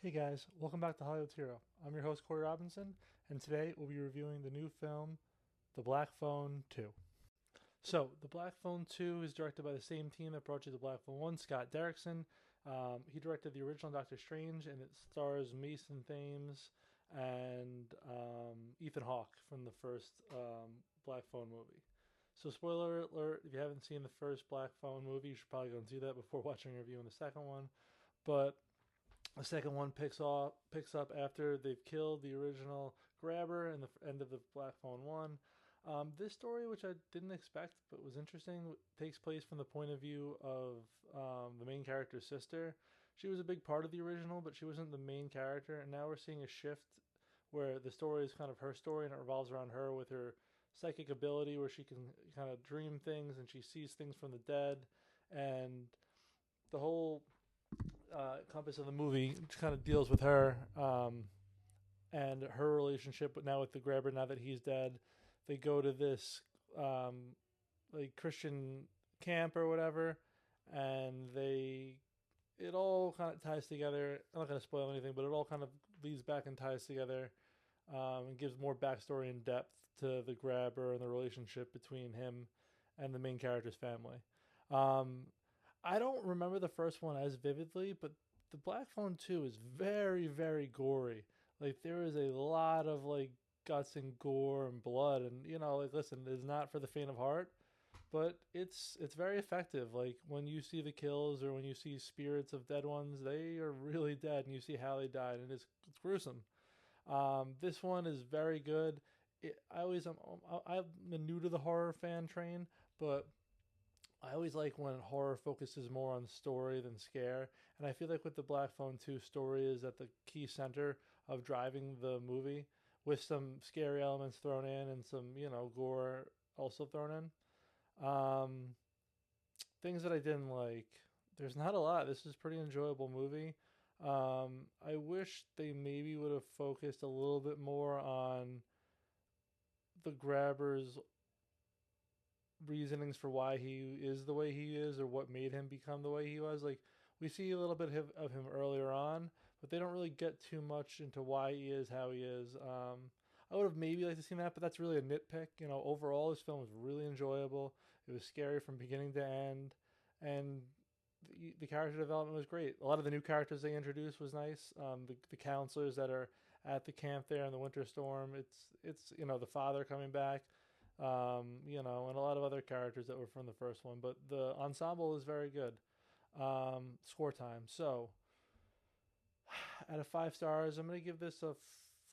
Hey guys, welcome back to Hollywood Hero. I'm your host Corey Robinson, and today we'll be reviewing the new film, The Blackphone 2. So, The Blackphone 2 is directed by the same team that brought you The Blackphone 1, Scott Derrickson. He directed the original Doctor Strange, and it stars Mason Thames and Ethan Hawke from the first Blackphone movie. So, spoiler alert, if you haven't seen the first Blackphone movie, you should probably go and see that before watching a review on the second one. But the second one picks up after they've killed the original grabber in the end of the Black Phone one. This story, which I didn't expect but was interesting, takes place from the point of view of the main character's sister. She was a big part of the original, but she wasn't the main character. And now we're seeing a shift where the story is kind of her story and it revolves around her with her psychic ability, where she can kind of dream things and she sees things from the dead. And the whole compass of the movie kind of deals with her and her relationship, but now with the grabber. Now that he's dead, they go to this like Christian camp or whatever, and it all kind of ties together. I'm not going to spoil anything, but it all kind of leads back and ties together, and gives more backstory and depth to the grabber and the relationship between him and the main character's family. Um, I don't remember the first one as vividly, but the Black Phone 2 is very, very gory. Like, there is a lot of like guts and gore and blood, and like, listen, it's not for the faint of heart, but it's very effective. Like, when you see the kills or when you see spirits of dead ones, they are really dead, and you see how they died, and it's gruesome. This one is very good. I'm new to the horror fan train, but I always like when horror focuses more on story than scare, and I feel like with the Black Phone 2, story is at the key center of driving the movie, with some scary elements thrown in and some, gore also thrown in. Things that I didn't like. There's not a lot. This is a pretty enjoyable movie. I wish they maybe would have focused a little bit more on the grabber's reasonings for why he is the way he is, or what made him become the way he was. Like, we see a little bit of him earlier on, but they don't really get too much into why he is how he is. I would have maybe liked to see that, but that's really a nitpick. Overall, this film was really enjoyable. It was scary from beginning to end, and the character development was great. A lot of the new characters they introduced was nice. The counselors that are at the camp there in the winter storm. It's the father coming back, and a lot of other characters that were from the first one. But the ensemble is very good. Score time. So, out of 5 stars, I'm going to give this a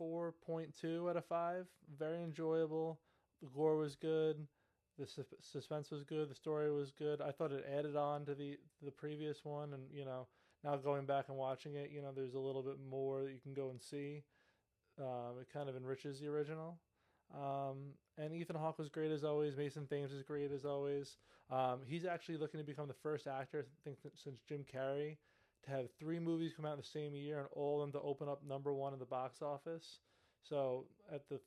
4.2 out of 5. Very enjoyable. The gore was good. The suspense was good. The story was good. I thought it added on to the previous one, and now going back and watching it, there's a little bit more that you can go and see. It kind of enriches the original. And Ethan Hawke was great as always. Mason Thames is great as always. He's actually looking to become the first actor, I think, since Jim Carrey, to have 3 movies come out in the same year and all of them to open up number one in the box office. So at the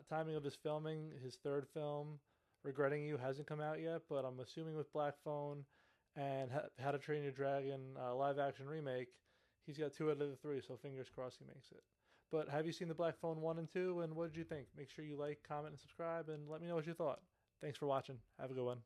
timing of this filming, his third film, Regretting You, hasn't come out yet, but I'm assuming with Black Phone and How to Train Your Dragon live action remake, he's got 2 out of the 3, so fingers crossed he makes it. But have you seen the Black Phone 1 and 2, and what did you think? Make sure you like, comment, and subscribe, and let me know what you thought. Thanks for watching. Have a good one.